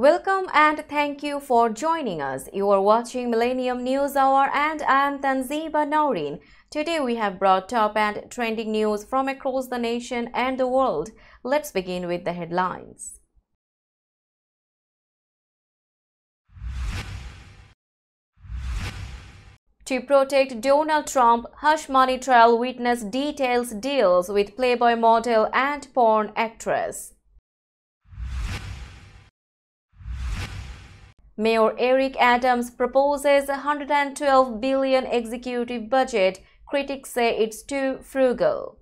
Welcome and thank you for joining us. You are watching Millennium News Hour and I am Tanziba Noreen. Today we have brought top and trending news from across the nation and the world. Let's begin with the headlines. To protect Donald Trump, hush money trial witness details deals with Playboy model and porn actress. Mayor Eric Adams proposes a $112 billion executive budget. Critics say it's too frugal.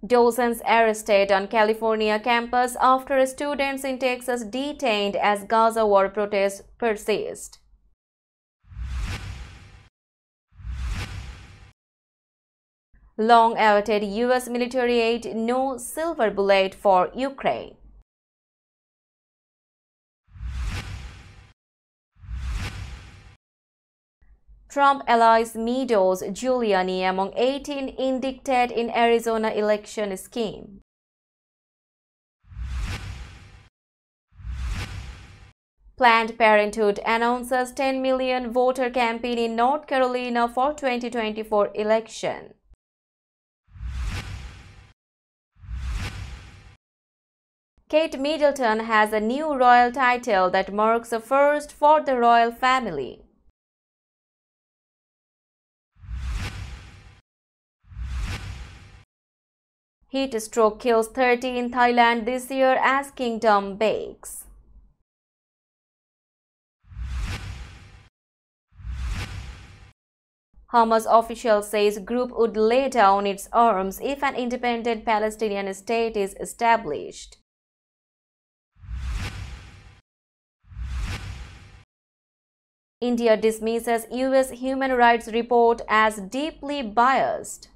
Dozens arrested on California campus after students in Texas detained as Gaza war protests persist. Long-awaited U.S. military aid, no silver bullet for Ukraine. Trump allies Meadows Giuliani among 18 indicted in Arizona election scheme. Planned Parenthood announces 10 million voter campaign in North Carolina for 2024 election. Kate Middleton has a new royal title that marks a first for the royal family. Heat stroke kills 30 in Thailand this year as kingdom bakes. Hamas official says group would lay down its arms if an independent Palestinian state is established. India dismisses US human rights report as deeply biased.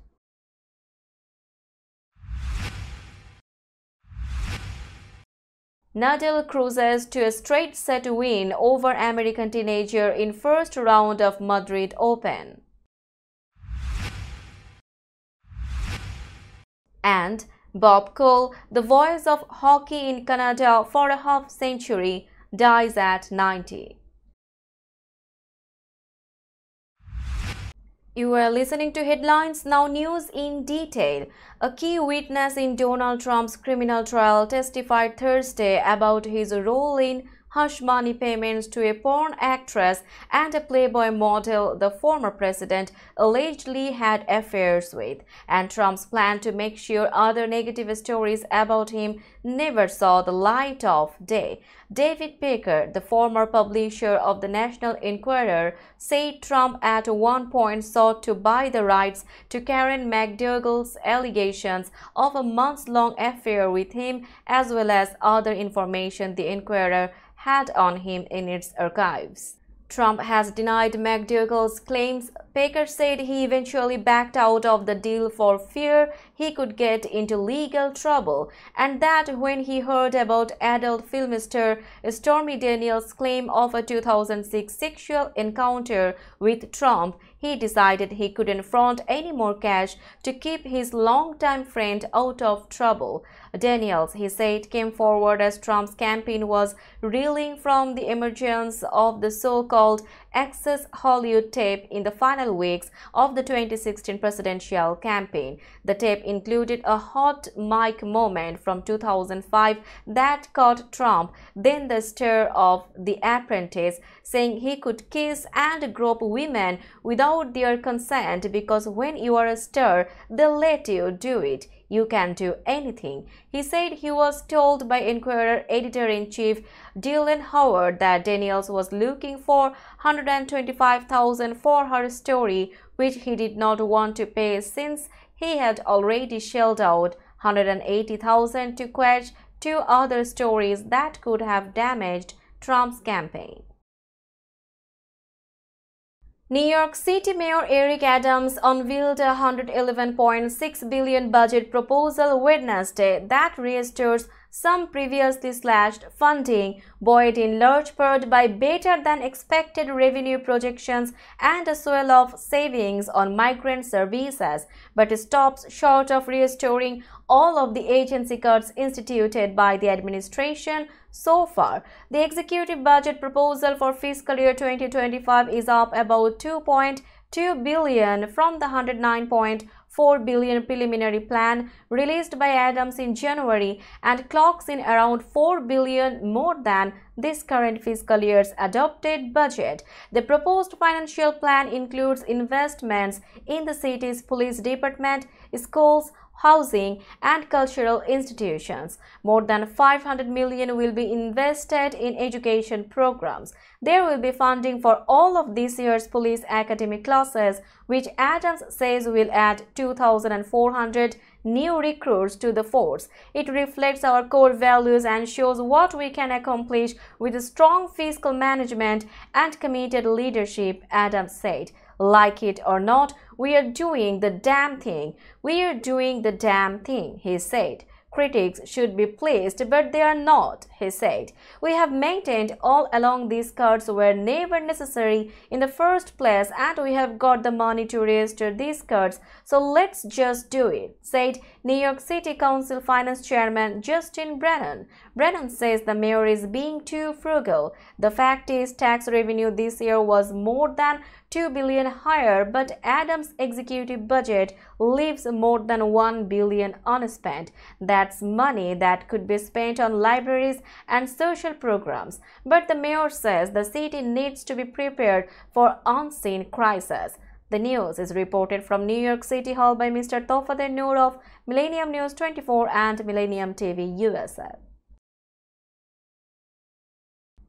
Nadal cruises to a straight-set win over American teenager in first round of Madrid Open. And Bob Cole, the voice of hockey in Canada for a half-century, dies at 90. You are listening to Headlines, now news in detail. A key witness in Donald Trump's criminal trial testified Thursday about his role in hush money payments to a porn actress and a Playboy model the former president allegedly had affairs with, and Trump's plan to make sure other negative stories about him never saw the light of day. David Baker, the former publisher of the National Enquirer, said Trump at one point sought to buy the rights to Karen McDougal's allegations of a months-long affair with him, as well as other information the Enquirer had on him in its archives. Trump has denied McDougal's claims. Baker said he eventually backed out of the deal for fear he could get into legal trouble, and that when he heard about adult film star Stormy Daniels' claim of a 2006 sexual encounter with Trump, he decided he couldn't front any more cash to keep his longtime friend out of trouble. Daniels, he said, came forward as Trump's campaign was reeling from the emergence of the so-called Access Hollywood tape in the final weeks of the 2016 presidential campaign. The tape included a hot mic moment from 2005 that caught Trump, then the star of The Apprentice, saying he could kiss and grope women without their consent because when you are a star, they'll let you do it. You can do anything. He said he was told by Enquirer editor-in-chief Dylan Howard that Daniels was looking for $125,000 for her story, which he did not want to pay since he had already shelled out $180,000 to quash two other stories that could have damaged Trump's campaign. New York City Mayor Eric Adams unveiled a $111.6 billion budget proposal Wednesday that restores some previously slashed funding, buoyed in large part by better-than-expected revenue projections and a swell of savings on migrant services, but stops short of restoring all of the agency cuts instituted by the administration so far. The executive budget proposal for fiscal year 2025 is up about 2.2 billion from the 109.4 billion preliminary plan released by Adams in January and clocks in around 4 billion more than this current fiscal year's adopted budget. The proposed financial plan includes investments in the city's police department, schools, housing and cultural institutions. More than 500 million will be invested in education programs. There will be funding for all of this year's police academy classes, which Adams says will add 2,400 new recruits to the force. It reflects our core values and shows what we can accomplish with strong fiscal management and committed leadership, Adams said. Like it or not, we are doing the damn thing. We are doing the damn thing, he said. Critics should be pleased, but they are not, he said. We have maintained all along these cuts were never necessary in the first place and we have got the money to restore these cuts, so let's just do it, said New York City Council Finance Chairman Justin Brennan. Brennan says the mayor is being too frugal. The fact is tax revenue this year was more than 2 billion higher, but Adams' executive budget leaves more than 1 billion unspent. That's money that could be spent on libraries and social programs. But the mayor says the city needs to be prepared for unseen crises. The news is reported from New York City Hall by Mr. Tofader Noor of Millennium News 24 and Millennium TV USA.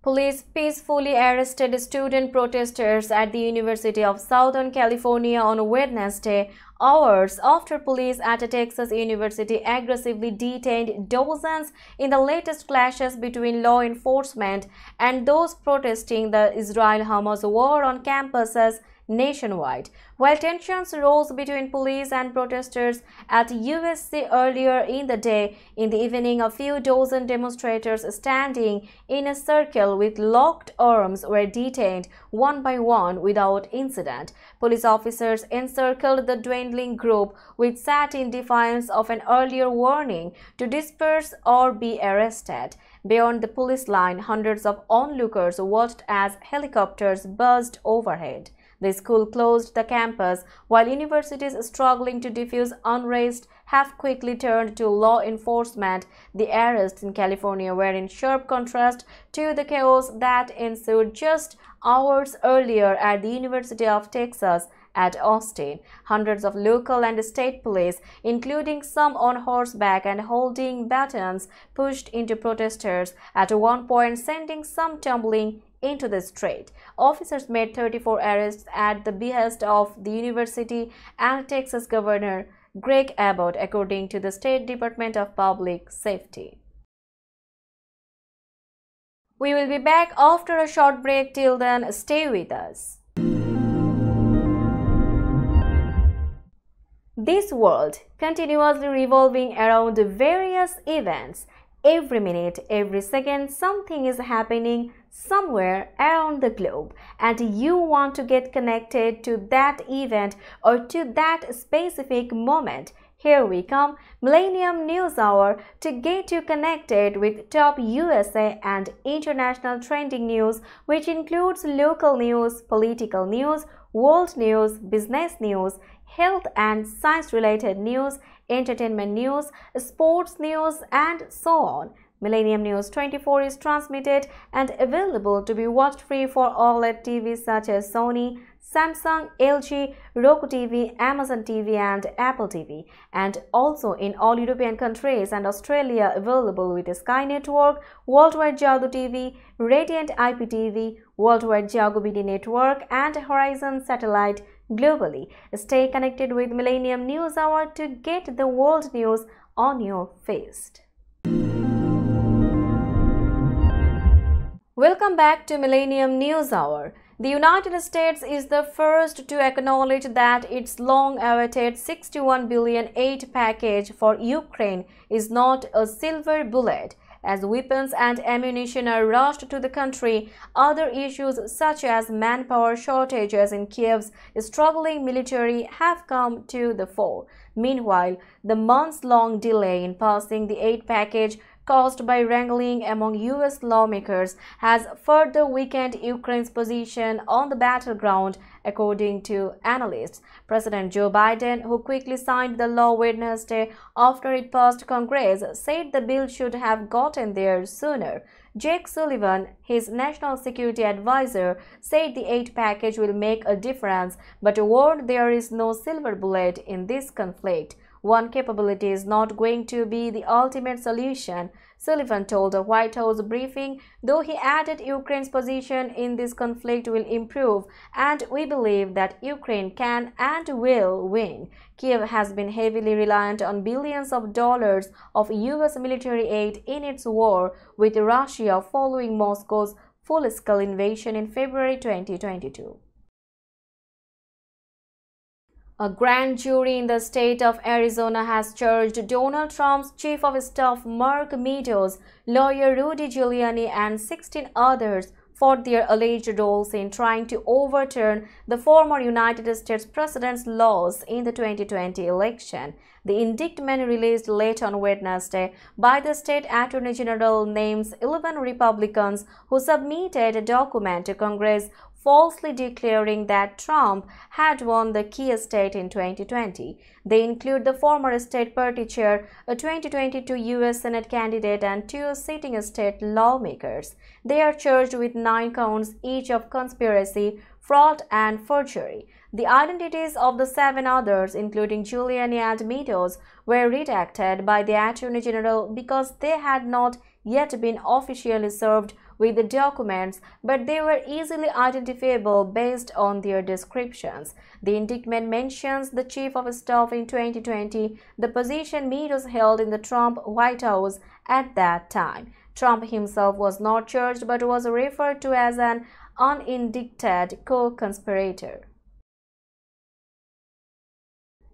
Police peacefully arrested student protesters at the University of Southern California on Wednesday, hours after police at a Texas university aggressively detained dozens in the latest clashes between law enforcement and those protesting the Israel-Hamas war on campuses nationwide. While tensions rose between police and protesters at USC earlier in the day, in the evening a few dozen demonstrators standing in a circle with locked arms were detained one by one without incident. Police officers encircled the dwindling group, which sat in defiance of an earlier warning to disperse or be arrested. Beyond the police line, hundreds of onlookers watched as helicopters buzzed overhead. The school closed the campus, while universities struggling to defuse unrest have quickly turned to law enforcement. The arrests in California were in sharp contrast to the chaos that ensued just hours earlier at the University of Texas at Austin. Hundreds of local and state police, including some on horseback and holding batons, pushed into protesters, at one point sending some tumbling into the street. Officers made 34 arrests at the behest of the university and Texas Governor Greg Abbott, according to the State Department of Public Safety. We will be back after a short break. Till then, stay with us. This world continuously revolving around various events. Every minute, every second, something is happening somewhere around the globe, and you want to get connected to that event or to that specific moment. Here we come, Millennium News Hour, to get you connected with top USA and international trending news, which includes local news, political news, world news, business news, health and science-related news, entertainment news, sports news, and so on. Millennium News 24 is transmitted and available to be watched free for OLED TVs such as Sony, Samsung, LG, Roku TV, Amazon TV and Apple TV, and also in all European countries and Australia available with Sky Network, Worldwide Jago TV, Radiant IPTV, Worldwide Jago BD Network and Horizon Satellite globally. Stay connected with Millennium News Hour to get the world news on your feed. Welcome back to Millennium News Hour. The United States is the first to acknowledge that its long-awaited $61 billion aid package for Ukraine is not a silver bullet. As weapons and ammunition are rushed to the country, other issues such as manpower shortages in Kiev's struggling military have come to the fore. Meanwhile, the months-long delay in passing the aid package caused by wrangling among U.S. lawmakers has further weakened Ukraine's position on the battleground, according to analysts. President Joe Biden, who quickly signed the law Wednesday after it passed Congress, said the bill should have gotten there sooner. Jake Sullivan, his national security advisor, said the aid package will make a difference, but warned there is no silver bullet in this conflict. One capability is not going to be the ultimate solution, Sullivan told a White House briefing, though he added Ukraine's position in this conflict will improve, and we believe that Ukraine can and will win. Kiev has been heavily reliant on billions of dollars of U.S. military aid in its war with Russia following Moscow's full-scale invasion in February 2022. A grand jury in the state of Arizona has charged Donald Trump's chief of staff Mark Meadows, lawyer Rudy Giuliani, and 16 others for their alleged roles in trying to overturn the former United States president's loss in the 2020 election. The indictment released late on Wednesday by the state attorney general names 11 Republicans who submitted a document to Congress falsely declaring that Trump had won the key state in 2020. They include the former state party chair, a 2022 U.S. Senate candidate, and 2 sitting state lawmakers. They are charged with 9 counts each of conspiracy, fraud, and forgery. The identities of the 7 others, including Giuliani and Meadows, were redacted by the Attorney General because they had not yet been officially served with the documents, but they were easily identifiable based on their descriptions. The indictment mentions the chief of staff in 2020, the position Meadows held in the Trump White House at that time. Trump himself was not charged but was referred to as an unindicted co-conspirator.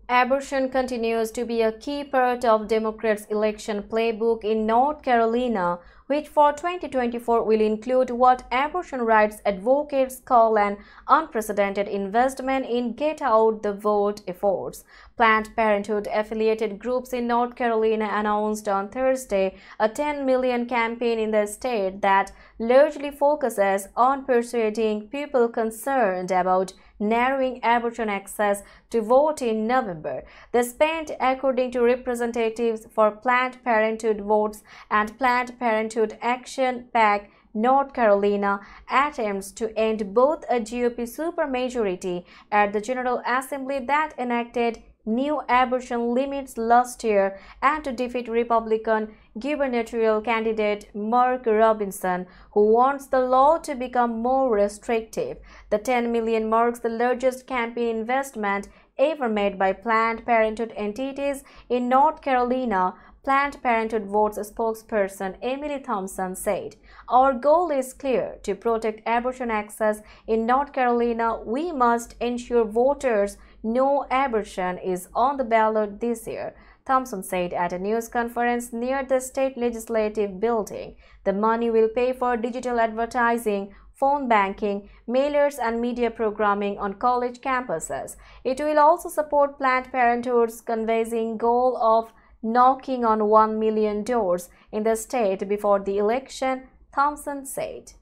Abortion continues to be a key part of Democrats' election playbook in North Carolina, which for 2024 will include what abortion rights advocates call an unprecedented investment in get-out-the-vote efforts. Planned Parenthood-affiliated groups in North Carolina announced on Thursday a $10 million campaign in the state that largely focuses on persuading people concerned about narrowing abortion access to vote in November. The spend, according to representatives for Planned Parenthood Votes and Planned Parenthood Action PAC North Carolina, attempts to end both a GOP supermajority at the General Assembly that enacted new abortion limits last year and to defeat Republican gubernatorial candidate Mark Robinson, who wants the law to become more restrictive. The $10 million marks the largest campaign investment ever made by Planned Parenthood entities in North Carolina, Planned Parenthood Votes spokesperson Emily Thompson said. Our goal is clear: to protect abortion access in North Carolina, we must ensure voters know abortion is on the ballot this year, Thompson said at a news conference near the state legislative building. The money will pay for digital advertising, phone banking, mailers, and media programming on college campuses. It will also support Planned Parenthood's canvassing goal of knocking on 1 million doors in the state before the election, Thompson said.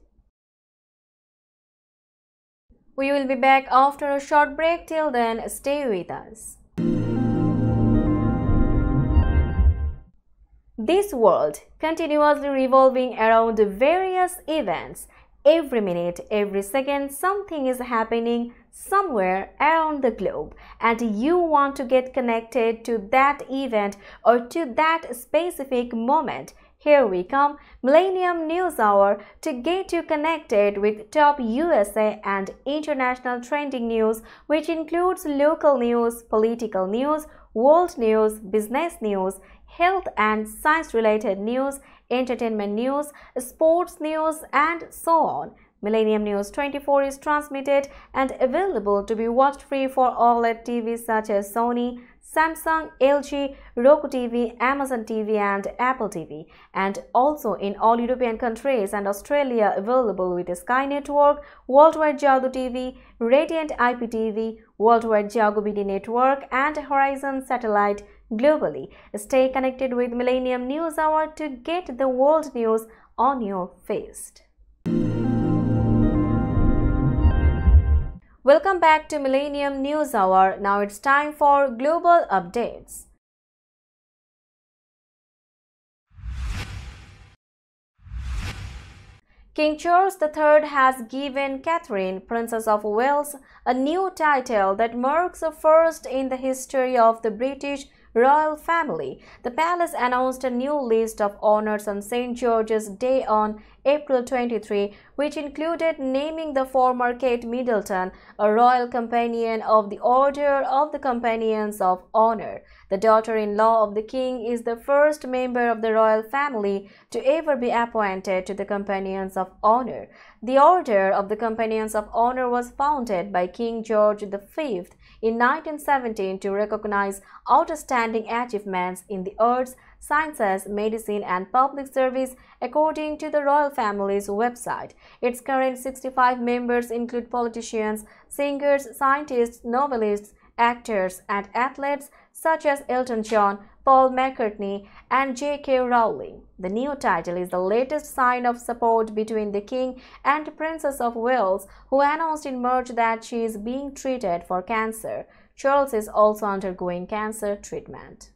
We will be back after a short break. Till then, stay with us. This world continuously revolving around various events. Every minute, every second, something is happening somewhere around the globe, and you want to get connected to that event or to that specific moment. Here we come, Millennium News Hour, to get you connected with top USA and international trending news, which includes local news, political news, world news, business news, health and science-related news, entertainment news, sports news, and so on. Millennium News 24 is transmitted and available to be watched free for OLED TVs such as Sony, Samsung, LG, Roku TV, Amazon TV and Apple TV, and also in all European countries and Australia available with Sky Network, Worldwide Jago TV, Radiant IPTV, Worldwide Jago BD Network and Horizon Satellite globally. Stay connected with Millennium News Hour to get the world news on your feed. Welcome back to Millennium News Hour. Now it's time for global updates. King Charles III has given Catherine, Princess of Wales, a new title that marks a first in the history of the British royal family. The palace announced a new list of honors on St. George's Day on April 23, which included naming the former Kate Middleton a Royal Companion of the Order of the Companions of Honor. The daughter-in-law of the king is the first member of the royal family to ever be appointed to the Companions of Honor. The Order of the Companions of Honor was founded by King George V in 1917 to recognize outstanding achievements in the arts, sciences, medicine, and public service, according to the royal family's website. Its current 65 members include politicians, singers, scientists, novelists, actors, and athletes such as Elton John, Paul McCartney, and J.K. Rowling. The new title is the latest sign of support between the King and Princess of Wales, who announced in March that she is being treated for cancer. Charles is also undergoing cancer treatment.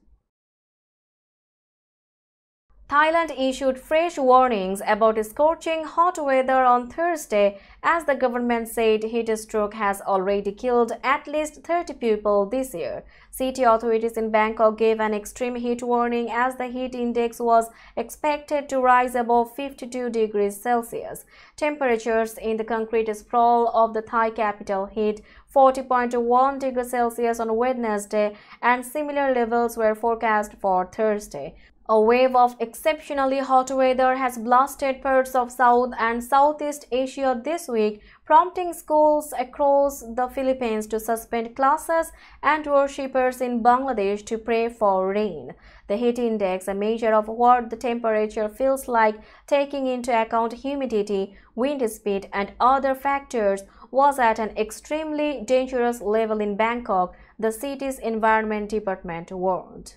Thailand issued fresh warnings about scorching hot weather on Thursday as the government said heat stroke has already killed at least 30 people this year. City authorities in Bangkok gave an extreme heat warning as the heat index was expected to rise above 52 degrees Celsius. Temperatures in the concrete sprawl of the Thai capital hit 40.1 degrees Celsius on Wednesday, and similar levels were forecast for Thursday. A wave of exceptionally hot weather has blasted parts of South and Southeast Asia this week, prompting schools across the Philippines to suspend classes and worshippers in Bangladesh to pray for rain. The heat index, a measure of what the temperature feels like taking into account humidity, wind speed, and other factors, was at an extremely dangerous level in Bangkok, the city's environment department warned.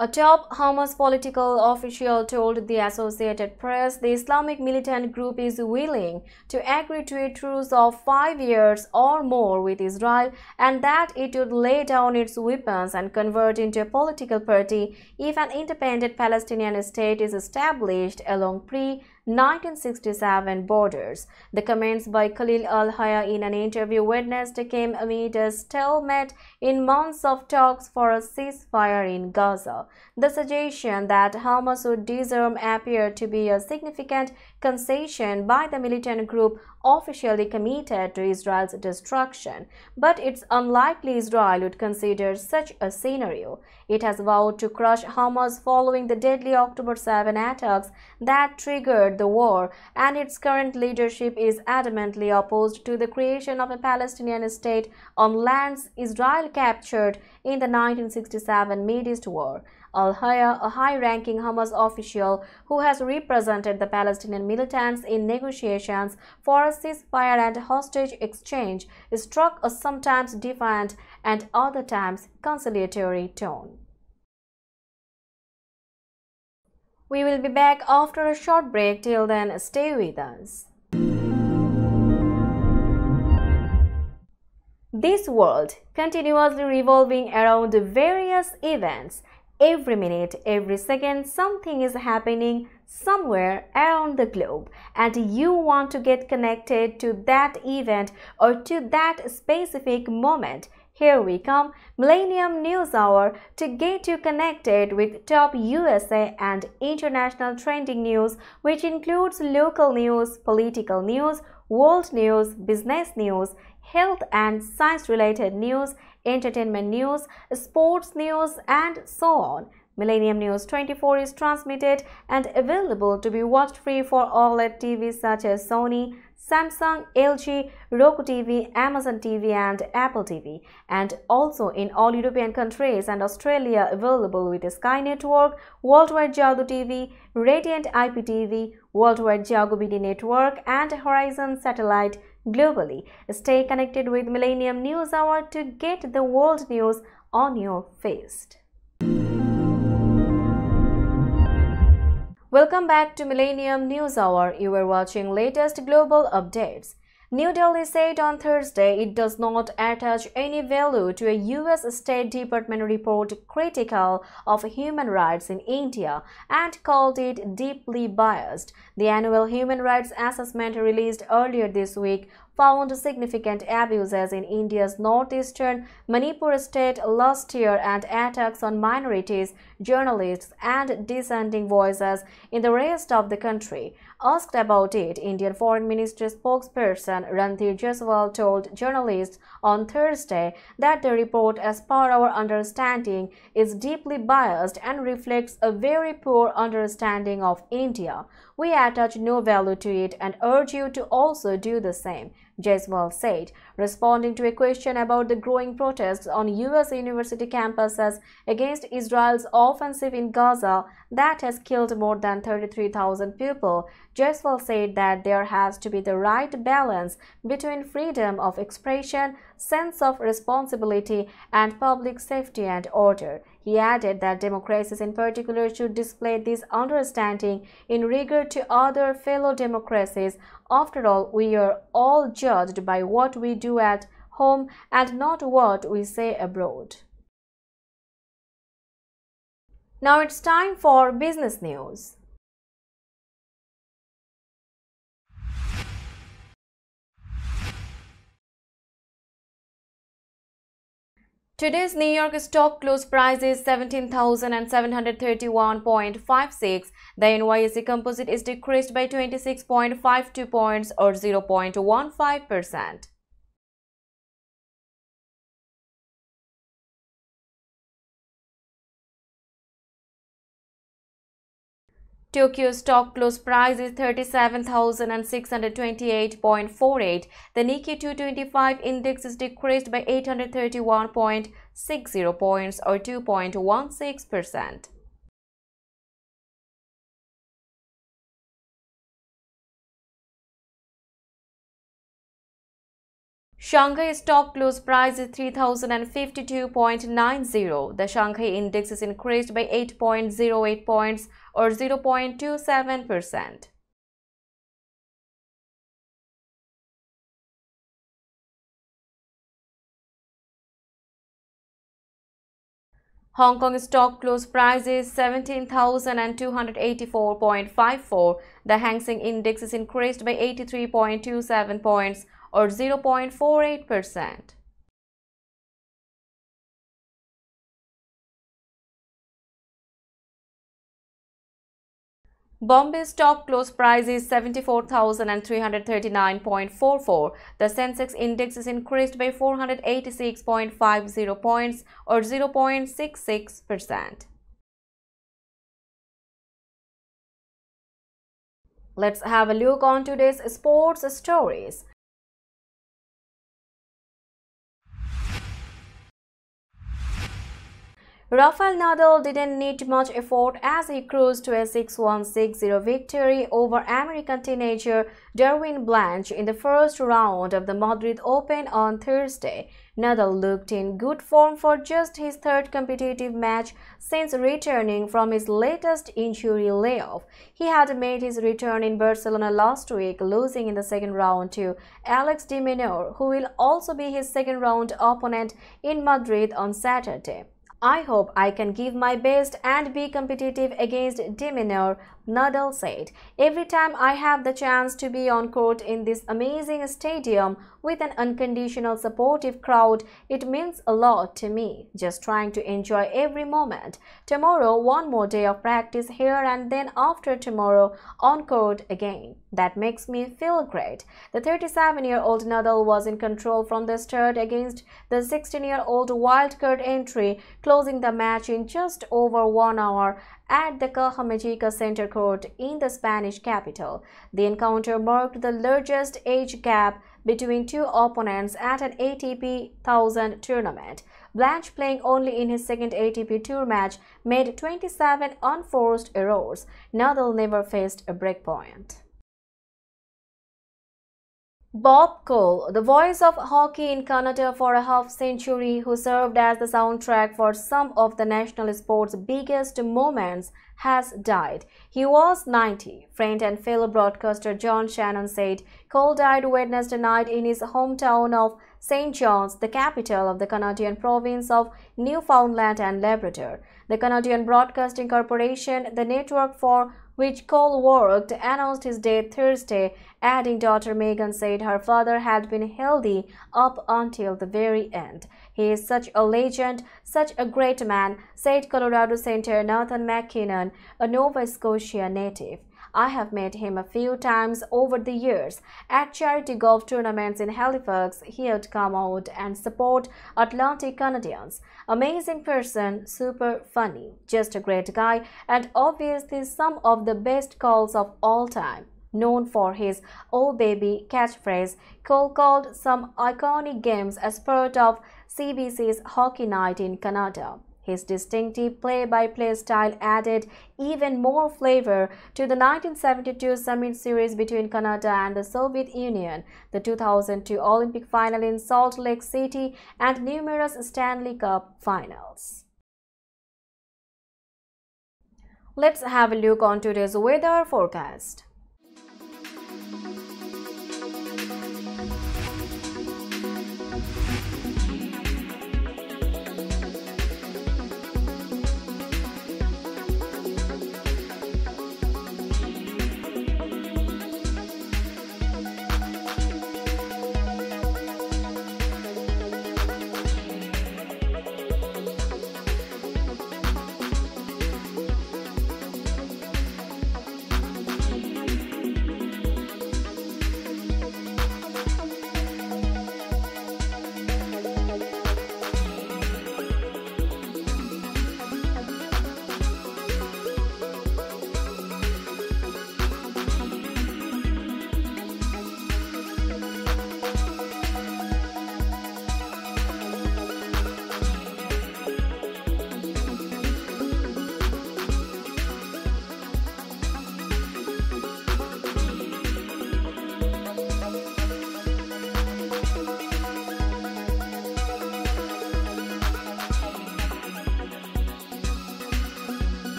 A top Hamas political official told the Associated Press the Islamic militant group is willing to agree to a truce of 5 years or more with Israel and that it would lay down its weapons and convert into a political party if an independent Palestinian state is established along pre-1967 borders. The comments by Khalil al-Hayya in an interview Wednesday came amid a stalemate in months of talks for a ceasefire in Gaza. The suggestion that Hamas would disarm appeared to be a significant concession by the militant group officially committed to Israel's destruction, but it's unlikely Israel would consider such a scenario. It has vowed to crush Hamas following the deadly October 7 attacks that triggered the war, and its current leadership is adamantly opposed to the creation of a Palestinian state on lands Israel captured in the 1967 Mideast War. Al-Hayya, a high-ranking Hamas official who has represented the Palestinian militants in negotiations for a ceasefire and hostage exchange, struck a sometimes defiant and other times conciliatory tone. We will be back after a short break. Till then, stay with us. This world continuously revolving around various events. Every minute, every second, something is happening somewhere around the globe, and you want to get connected to that event or to that specific moment. Here we come, Millennium News Hour, to get you connected with top USA and international trending news, which includes local news, political news, world news, business news, health and science-related news, entertainment news, sports news, and so on. Millennium News 24 is transmitted and available to be watched free for OLED TVs such as Sony, Samsung, LG, Roku TV, Amazon TV and Apple TV, and also in all European countries and Australia available with Sky Network, Worldwide Jago TV, Radiant IPTV, Worldwide Jago BD Network and Horizon Satellite globally. Stay connected with Millennium News Hour to get the world news on your feed. Welcome back to Millennium News Hour. You are watching latest global updates. New Delhi said on Thursday it does not attach any value to a US State Department report critical of human rights in India and called it deeply biased. The annual human rights assessment released earlier this week found significant abuses in India's northeastern Manipur state last year and attacks on minorities, journalists, and dissenting voices in the rest of the country. Asked about it, Indian Foreign Ministry spokesperson Ranthir Jaiswal told journalists on Thursday that the report, as per our understanding, is deeply biased and reflects a very poor understanding of India. We attach no value to it and urge you to also do the same, Jaiswal said, responding to a question about the growing protests on US university campuses against Israel's offensive in Gaza that has killed more than 33,000 people. Jaiswal said that there has to be the right balance between freedom of expression, sense of responsibility, and public safety and order. He added that democracies in particular should display this understanding in regard to other fellow democracies. After all, we are all judged by what we do at home and not what we say abroad. Now it's time for business news. Today's New York stock close price is 17,731.56. The NYSE Composite is decreased by 26.52 points or 0.15%. Tokyo stock close price is 37,628.48. The Nikkei 225 index is decreased by 831.60 points or 2.16%. Shanghai stock close price is 3,052.90. The Shanghai index is increased by 8.08 points or 0.27%. Hong Kong stock close price is 17,284.54. The Hang Seng index is increased by 83.27 points or 0.48%. Bombay stock close price is 74,339.44. The Sensex index is increased by 486.50 points or 0.66%. Let's have a look on today's sports stories. Rafael Nadal didn't need much effort as he cruised to a 6-1, 6-0 victory over American teenager Darwin Blanche in the first round of the Madrid Open on Thursday. Nadal looked in good form for just his third competitive match since returning from his latest injury layoff. He had made his return in Barcelona last week, losing in the second round to Alex de Minaur, who will also be his second-round opponent in Madrid on Saturday. I hope I can give my best and be competitive against de Minaur, Nadal said. Every time I have the chance to be on court in this amazing stadium with an unconditional supportive crowd, it means a lot to me. Just trying to enjoy every moment. Tomorrow, one more day of practice here and then after tomorrow on court again. That makes me feel great. The 37-year-old Nadal was in control from the start against the 16-year-old wildcard entry, closing the match in just over 1 hour at the Caja Mexica Center Court in the Spanish capital. The encounter marked the largest age gap between two opponents at an ATP 1000 tournament. Blanche, playing only in his second ATP Tour match, made 27 unforced errors. Nadal never faced a breakpoint. Bob Cole, the voice of hockey in Canada for a half-century, who served as the soundtrack for some of the national sport's biggest moments, has died. He was 90. Friend and fellow broadcaster John Shannon said Cole died Wednesday night in his hometown of St. John's, the capital of the Canadian province of Newfoundland and Labrador. The Canadian Broadcasting Corporation, the network for which Cole worked, announced his death Thursday, adding daughter Megan said her father had been healthy up until the very end. He is such a legend, such a great man, said Colorado Senator Nathan McKinnon, a Nova Scotia native. I have met him a few times over the years. At charity golf tournaments in Halifax, he would come out and support Atlantic Canadians. Amazing person, super funny, just a great guy, and obviously some of the best calls of all time. Known for his "Oh baby" catchphrase, Cole called some iconic games as part of CBC's Hockey Night in Canada. His distinctive play-by-play style added even more flavor to the 1972 Summit Series between Canada and the Soviet Union, the 2002 Olympic final in Salt Lake City, and numerous Stanley Cup finals. Let's have a look on today's weather forecast.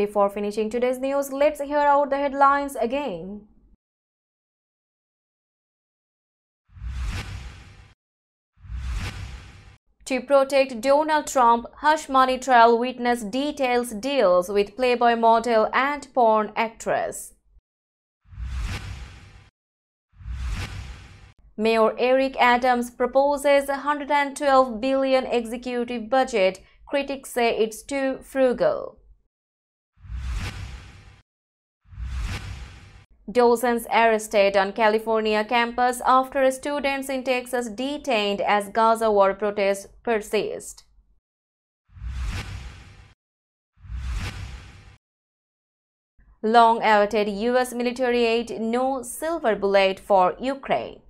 Before finishing today's news, let's hear out the headlines again. To protect Donald Trump, hush money trial witness details deals with Playboy model and porn actress. Mayor Eric Adams proposes a $112 billion executive budget. Critics say it's too frugal. Dozens arrested on California campus after students in Texas detained as Gaza war protests persist. Long-awaited U.S. military aid, no silver bullet for Ukraine.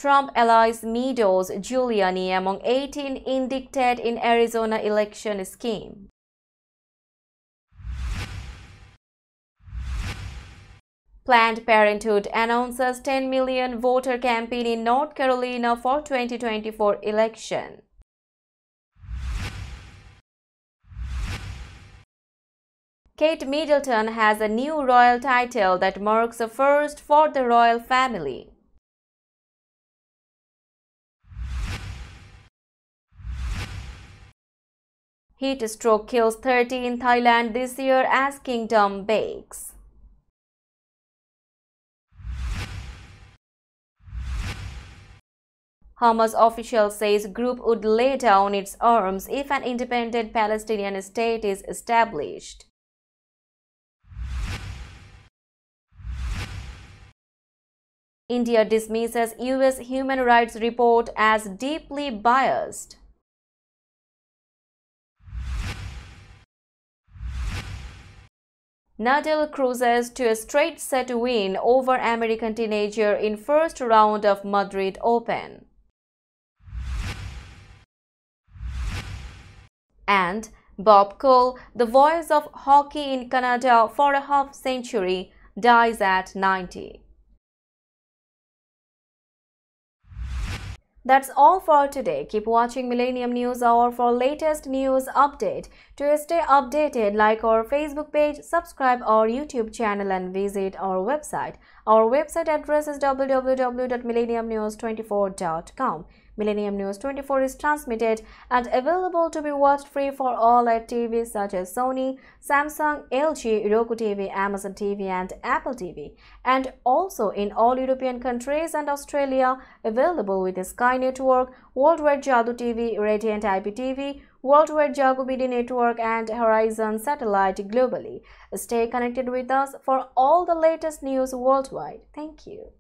Trump allies Meadows Giuliani among 18 indicted in Arizona election scheme. Planned Parenthood announces 10 million voter campaign in North Carolina for 2024 election. Kate Middleton has a new royal title that marks a first for the royal family. Heat stroke kills 30 in Thailand this year as kingdom bakes. Hamas official says group would lay down its arms if an independent Palestinian state is established. India dismisses US human rights report as deeply biased. Nadal cruises to a straight-set win over American teenager in first round of Madrid Open. And Bob Cole, the voice of hockey in Canada for a half-century, dies at 90. That's all for today. Keep watching Millennium News Hour for latest news update. To stay updated, like our Facebook page, subscribe our YouTube channel and visit our website. Our website address is www.millenniumnews24.com. Millennium News 24 is transmitted and available to be watched free for all at TVs such as Sony, Samsung, LG, Roku TV, Amazon TV and Apple TV, and also in all European countries and Australia, available with the Sky Network, Worldwide Jadoo TV, Radiant IPTV, Worldwide Jago BD Network and Horizon Satellite globally. Stay connected with us for all the latest news worldwide. Thank you.